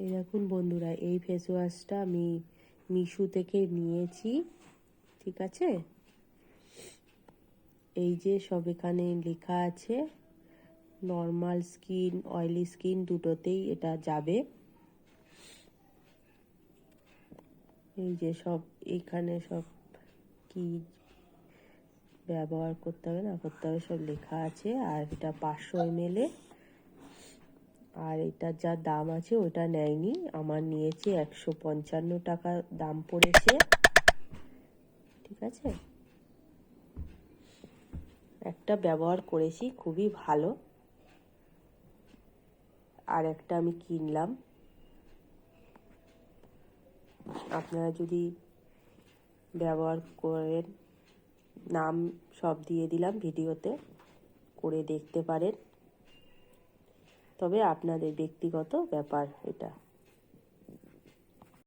এই দেখুন বন্ধুরা, এই ফেস ওয়াশটা আমি মিশো থেকে নিয়েছি, ঠিক আছে। এই যে সব এখানে লেখা আছে, নর্মাল স্কিন, অয়েলি স্কিন দুটোতেই এটা যাবে। এই যে সব এখানে সব কি ব্যবহার করতে হবে না করতে হবে সব লেখা আছে। আর এটা 500 ml, আর এটা যা দাম আছে ওটা নেয়নি, আমার নিয়েছে 155 টাকা দাম পড়েছে, ঠিক আছে। একটা ব্যবহার করেছি, খুবই ভালো। আর একটা আমি কিনলাম, আপনারা যদি ব্যবহার করেন, নাম সব দিয়ে দিলাম ভিডিওতে, করে দেখতে পারেন। তবে আপনাদের ব্যক্তিগত ব্যাপার এটা।